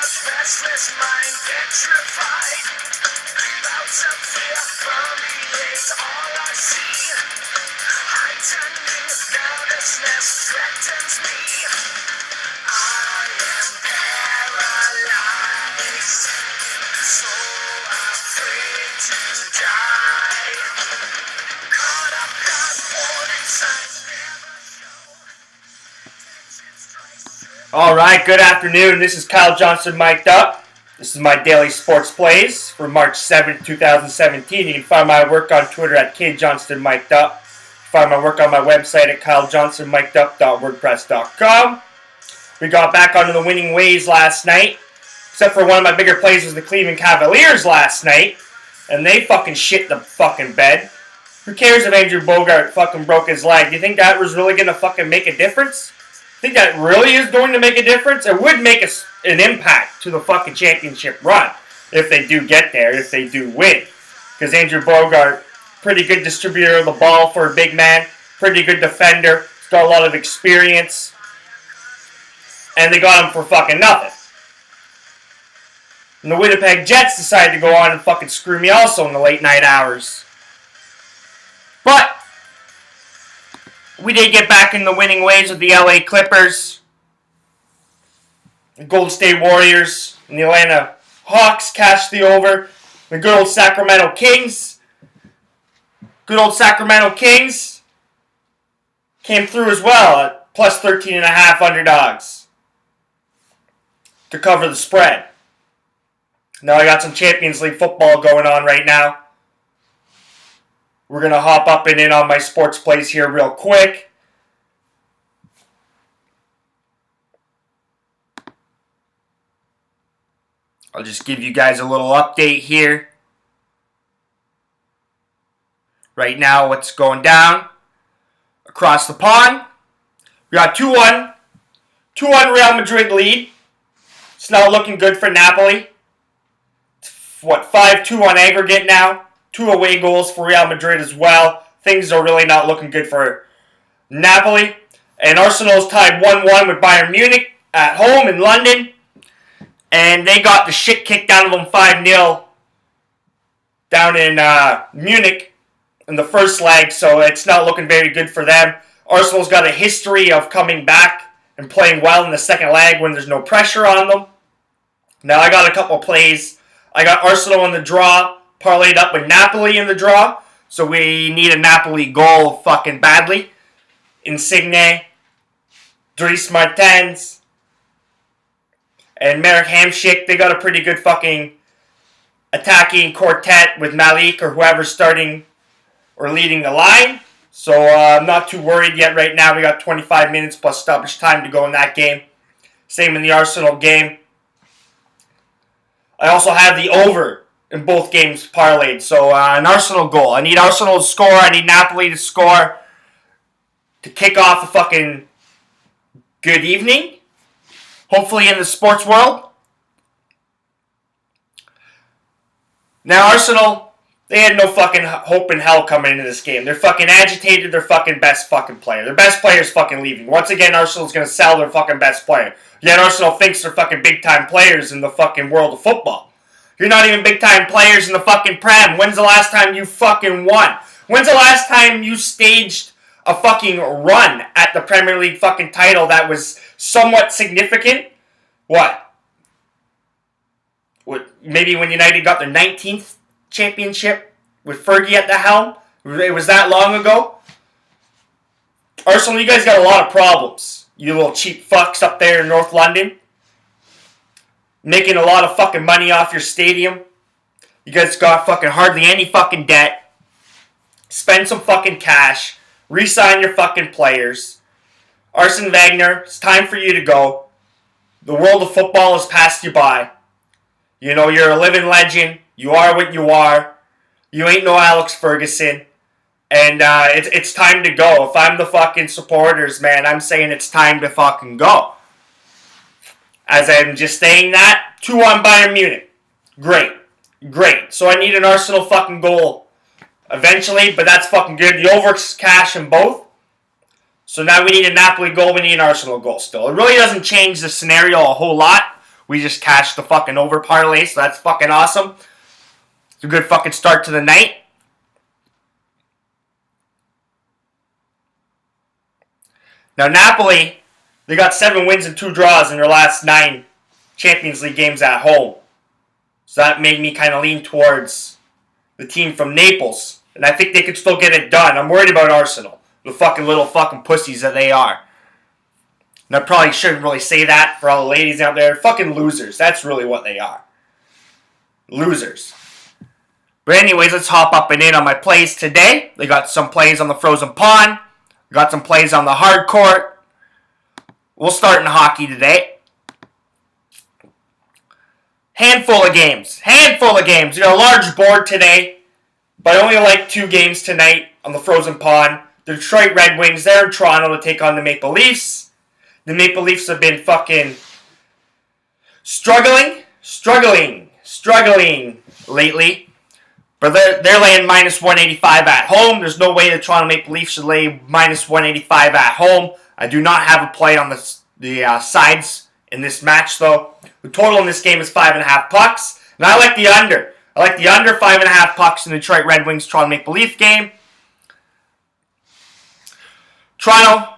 restless mind petrified. Clouds of fear permeate all I see. Heightening nervousness threatens me. I am paralyzed, so afraid to die. Caught up, got warning signs never show. All right, good afternoon. This is Kyle Johnston mic'd up. This is my daily sports plays for March 7th, 2017. You can find my work on Twitter at kjohnstonmic'dup. Find my work on my website at kylejohnstonmic'dup.wordpress.com. We got back onto the winning ways last night, except for one of my bigger plays was the Cleveland Cavaliers last night, and they fucking shit the fucking bed. Who cares if Andrew Bogart fucking broke his leg? Do you think that was really going to fucking make a difference? Think that really is going to make a difference? It would make an impact to the fucking championship run if they do get there, if they do win. Because Andrew Bogart, pretty good distributor of the ball for a big man, pretty good defender, he's got a lot of experience, and they got him for fucking nothing. And the Winnipeg Jets decided to go on and fucking screw me also in the late night hours. But we did get back in the winning ways with the LA Clippers, the Golden State Warriors, and the Atlanta Hawks cashed the over. The good old Sacramento Kings. Good old Sacramento Kings came through as well at plus 13.5 underdogs to cover the spread. Now I got some Champions League football going on right now. We're going to hop up and in on my sports plays here real quick. I'll just give you guys a little update here. Right now, what's going down across the pond. We got 2-1. 2-1 Real Madrid lead. It's not looking good for Napoli. It's, 5-2 on aggregate now. 2 away goals for Real Madrid as well. Things are really not looking good for Napoli. And Arsenal's tied 1-1 with Bayern Munich at home in London. And they got the shit kicked out of them 5-0 down in Munich in the first leg. So it's not looking very good for them. Arsenal's got a history of coming back and playing well in the second leg when there's no pressure on them. Now I got a couple plays. I got Arsenal in the draw, parlayed up with Napoli in the draw. So we need a Napoli goal fucking badly. Insigne, Dries Martens, and Marek Hamšík. They got a pretty good fucking attacking quartet with Malik or whoever's starting or leading the line. So I'm not too worried yet right now. We got 25 minutes plus stoppage time to go in that game. Same in the Arsenal game. I also have the over in both games parlayed. So an Arsenal goal. I need Arsenal to score. I need Napoli to score to kick off a fucking good evening. Hopefully in the sports world. Now Arsenal, they had no fucking hope in hell coming into this game. They're fucking agitated. Their fucking best fucking player. Their best player is fucking leaving. Once again, Arsenal's going to sell their fucking best player. Yet Arsenal thinks they're fucking big-time players in the fucking world of football. You're not even big-time players in the fucking Prem. When's the last time you fucking won? When's the last time you staged a fucking run at the Premier League fucking title that was somewhat significant? What? Maybe when United got their 19th championship with Fergie at the helm? It was that long ago? Arsenal, you guys got a lot of problems. You little cheap fucks up there in North London. Making a lot of fucking money off your stadium. You guys got fucking hardly any fucking debt. Spend some fucking cash. Re-sign your fucking players. Arsene Wenger, it's time for you to go. The world of football has passed you by. You know, you're a living legend. You are what you are. You ain't no Alex Ferguson. And it's time to go. If I'm the fucking supporters, man, I'm saying it's time to fucking go. As I'm just saying that, 2-1 Bayern Munich. Great. So I need an Arsenal fucking goal eventually, but that's fucking good. The over's cash in both. So now we need a Napoli goal, we need an Arsenal goal still. It really doesn't change the scenario a whole lot. We just cashed the fucking over parlay, so that's fucking awesome. It's a good fucking start to the night. Now, Napoli, they got 7 wins and 2 draws in their last 9 Champions League games at home. So that made me kind of lean towards the team from Naples. And I think they could still get it done. I'm worried about Arsenal. The fucking little fucking pussies that they are. And I probably shouldn't really say that for all the ladies out there. Fucking losers. That's really what they are. Losers. But anyways, let's hop up and in on my plays today. They got some plays on the frozen pond. Got some plays on the hard court. We'll start in hockey today. Handful of games. Handful of games. You got a large board today. But I only like 2 games tonight on the frozen pond. The Detroit Red Wings, they're in Toronto to take on the Maple Leafs. The Maple Leafs have been fucking struggling lately. But they're laying minus 185 at home. There's no way the Toronto Maple Leafs should lay minus 185 at home. I do not have a play on the sides in this match, though. The total in this game is 5.5 pucks. And I like the under. I like the under 5.5 pucks in the Detroit Red Wings Toronto Maple Leaf game. Toronto,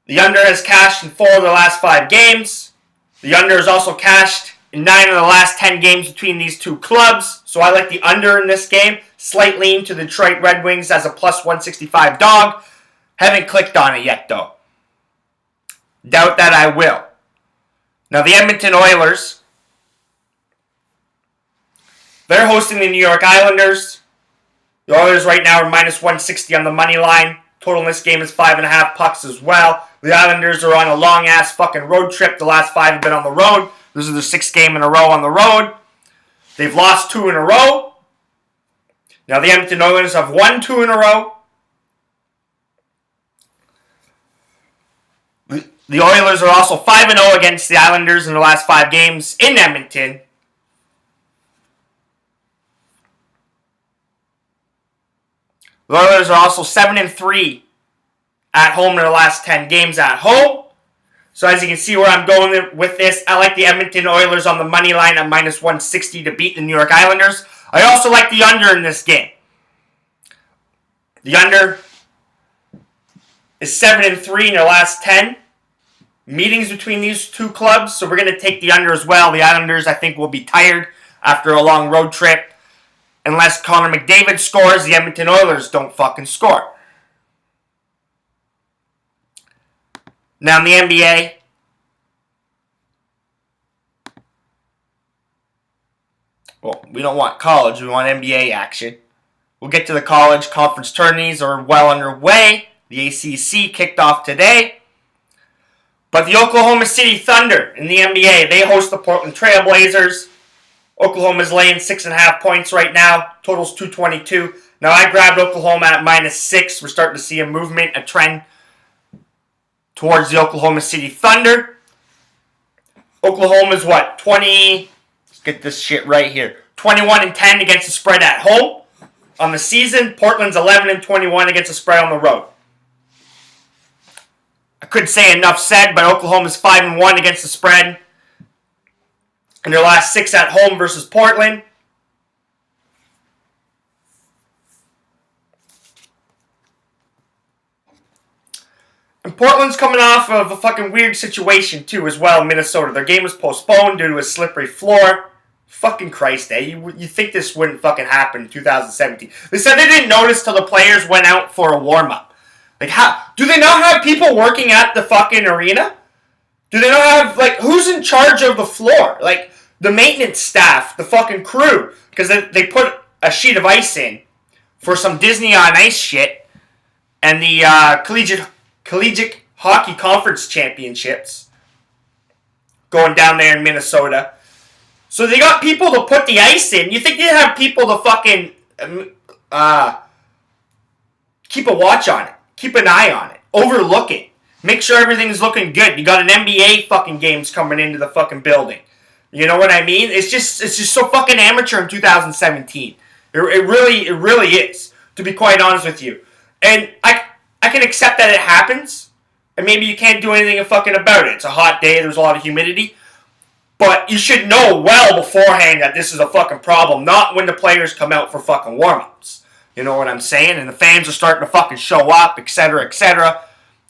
the under has cashed in 4 of the last 5 games. The under is also cashed in 9 of the last 10 games between these 2 clubs. So I like the under in this game. Slight lean to the Detroit Red Wings as a plus 165 dog. Haven't clicked on it yet, though. Doubt that I will. Now, the Edmonton Oilers, they're hosting the New York Islanders. The Oilers right now are minus 160 on the money line. Total in this game is 5.5 pucks as well. The Islanders are on a long-ass fucking road trip. The last 5 have been on the road. This is their 6th game in a row on the road. They've lost 2 in a row. Now the Edmonton Oilers have won 2 in a row. The Oilers are also 5-0 against the Islanders in the last 5 games in Edmonton. The Oilers are also 7-3 at home in the last 10 games at home. So as you can see where I'm going with this, I like the Edmonton Oilers on the money line at minus 160 to beat the New York Islanders. I also like the under in this game. The under is 7-3 in their last 10 meetings between these 2 clubs. So we're going to take the under as well. The Islanders, I think, will be tired after a long road trip. Unless Connor McDavid scores, the Edmonton Oilers don't fucking score. Now in the NBA, well, we don't want college, we want NBA action. We'll get to the college conference tourneys are well underway. The ACC kicked off today. But the Oklahoma City Thunder in the NBA, they host the Portland Trail Blazers. Oklahoma's laying 6.5 points right now. Total's 222. Now I grabbed Oklahoma at minus 6. We're starting to see a movement, a trend towards the Oklahoma City Thunder. Oklahoma's what? 20. Let's get this shit right here. 21-10 against the spread at home on the season. Portland's 11-21 against the spread on the road. I couldn't say enough said, but Oklahoma's 5-1 against the spread in their last 6 at home versus Portland. And Portland's coming off of a fucking weird situation, too, as well in Minnesota. Their game was postponed due to a slippery floor. Fucking Christ, eh? You think this wouldn't fucking happen in 2017. They said they didn't notice till the players went out for a warm-up. Like, how? Do they not have people working at the fucking arena? Do they not have, like, who's in charge of the floor? Like, the maintenance staff, the fucking crew. Because they put a sheet of ice in for some Disney on Ice shit. And the Collegiate Hockey Conference Championships going down there in Minnesota. So they got people to put the ice in. You think they'd have people to fucking keep a watch on it. Keep an eye on it. Overlook it. Make sure everything's looking good. You got an NBA fucking games coming into the fucking building. You know what I mean? It's just so fucking amateur in 2017. It really is, to be quite honest with you. And I can accept that it happens. and maybe you can't do anything fucking about it. It's a hot day, there's a lot of humidity. But you should know well beforehand that this is a fucking problem, not when the players come out for fucking warm-ups. You know what I'm saying? And the fans are starting to fucking show up, etc., etc.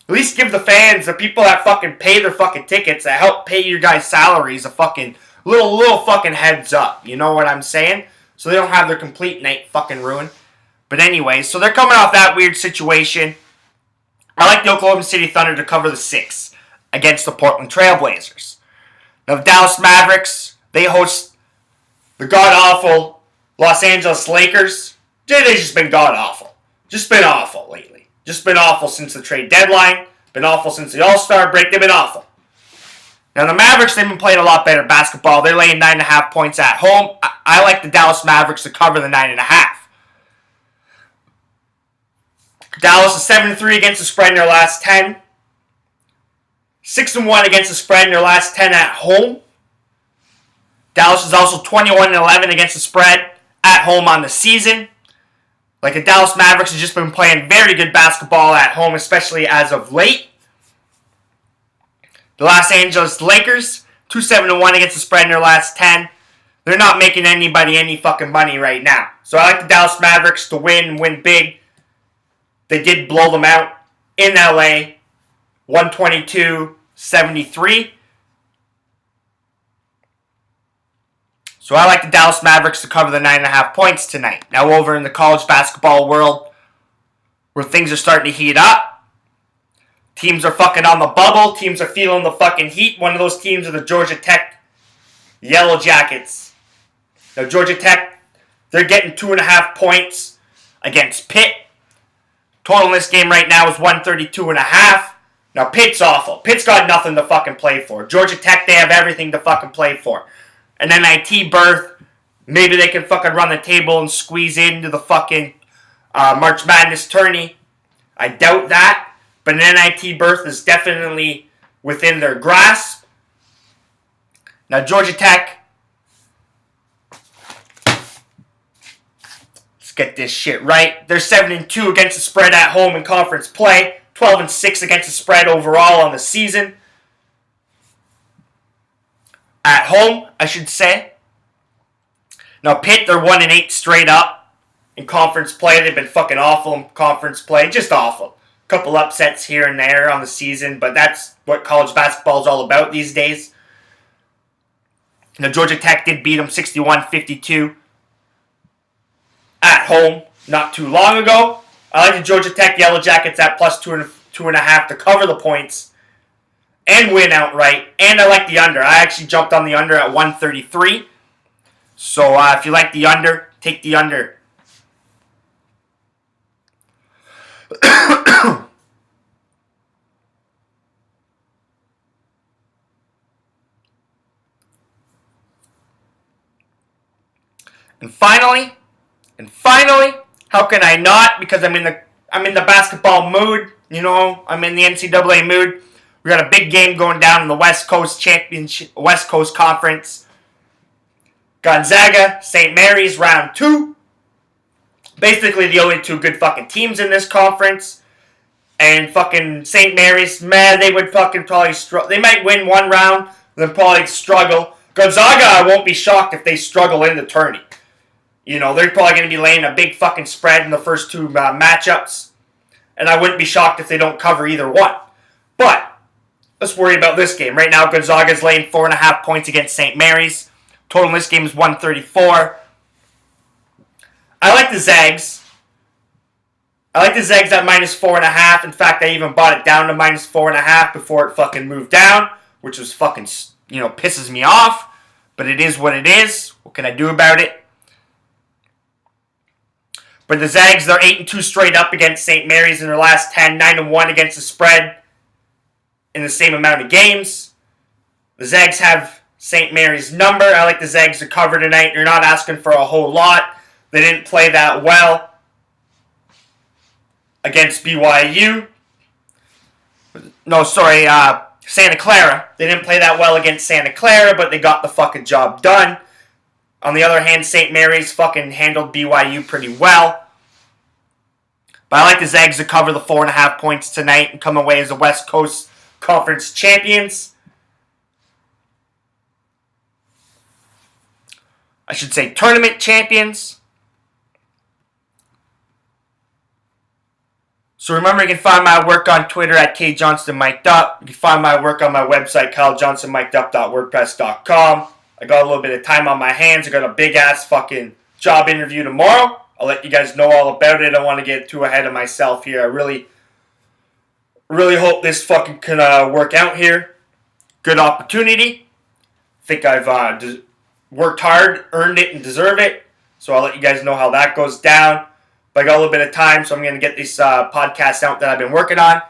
At least give the fans, the people that fucking pay their fucking tickets, that help pay your guys' salaries, a fucking little fucking heads up. You know what I'm saying? So they don't have their complete night fucking ruined. But anyway, so they're coming off that weird situation. I like the Oklahoma City Thunder to cover the 6 against the Portland Trailblazers. Now, the Dallas Mavericks, they host the god-awful Los Angeles Lakers. They've just been god-awful. Just been awful lately. Just been awful since the trade deadline. Been awful since the All-Star break. They've been awful. Now, the Mavericks, they've been playing a lot better basketball. They're laying 9.5 points at home. I like the Dallas Mavericks to cover the 9.5. Dallas is 7-3 against the spread in their last 10. 6-1 against the spread in their last 10 at home. Dallas is also 21-11 against the spread at home on the season. Like, the Dallas Mavericks have just been playing very good basketball at home, especially as of late. The Los Angeles Lakers, 2-7-1 against the spread in their last 10. They're not making anybody any fucking money right now. So I like the Dallas Mavericks to win big. They did blow them out in LA, 122-73. So I like the Dallas Mavericks to cover the 9.5 points tonight. Now over in the college basketball world, where things are starting to heat up. Teams are fucking on the bubble. Teams are feeling the fucking heat. One of those teams are the Georgia Tech Yellow Jackets. Now Georgia Tech, they're getting 2.5 points against Pitt. Total in this game right now is 132.5. Now Pitt's awful. Pitt's got nothing to fucking play for. Georgia Tech, they have everything to fucking play for. An NIT berth, maybe they can fucking run the table and squeeze into the fucking March Madness tourney. I doubt that. But an NIT berth is definitely within their grasp. Now Georgia Tech, let's get this shit right. They're 7-2 against the spread at home in conference play. 12-6 against the spread overall on the season. At home, I should say. Now Pitt, they're 1-8 straight up in conference play. They've been fucking awful in conference play. Just awful. Couple upsets here and there on the season, but that's what college basketball is all about these days. Now, Georgia Tech did beat them 61-52 at home not too long ago. I like the Georgia Tech Yellow Jackets at plus 2.5 to cover the points and win outright. And I like the under. I actually jumped on the under at 133. So if you like the under, take the under. And finally, how can I not? Because I'm in the basketball mood. You know, I'm in the NCAA mood. We got a big game going down in the West Coast Championship, West Coast Conference. Gonzaga, St. Mary's, round 2. Basically the only two good fucking teams in this conference. And fucking St. Mary's, man, they would fucking probably struggle. They might win one round, then probably struggle. Gonzaga, I won't be shocked if they struggle in the tourney. You know, they're probably going to be laying a big fucking spread in the first two matchups. And I wouldn't be shocked if they don't cover either one. But let's worry about this game. Right now, Gonzaga's laying 4.5 points against St. Mary's. Total in this game is 134. I like the Zags. I like the Zags at minus 4.5. In fact, I even bought it down to minus 4.5 before it fucking moved down, which was fucking, pisses me off. But it is what it is. What can I do about it? But the Zags, they're 8-2 straight up against St. Mary's in their last 10, 9-1 against the spread in the same amount of games. The Zags have St. Mary's number. I like the Zags to cover tonight. You're not asking for a whole lot. They didn't play that well against BYU. No, sorry, Santa Clara. They didn't play that well against Santa Clara, but they got the fucking job done. On the other hand, St. Mary's fucking handled BYU pretty well. But I like the Zags to cover the 4.5 points tonight and come away as the West Coast Conference champions. I should say tournament champions. So remember, you can find my work on Twitter at kjohnstonmikedup. You can find my work on my website, kylejohnstonmikedup.wordpress.com. I got a little bit of time on my hands. I got a big-ass fucking job interview tomorrow. I'll let you guys know all about it. I don't want to get too ahead of myself here. I really hope this fucking can work out here. Good opportunity. Think I've worked hard, earned it, and deserved it. So I'll let you guys know how that goes down. But I got a little bit of time, so I'm going to get this podcast out that I've been working on.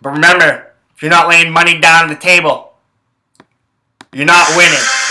But remember, if you're not laying money down on the table, you're not winning.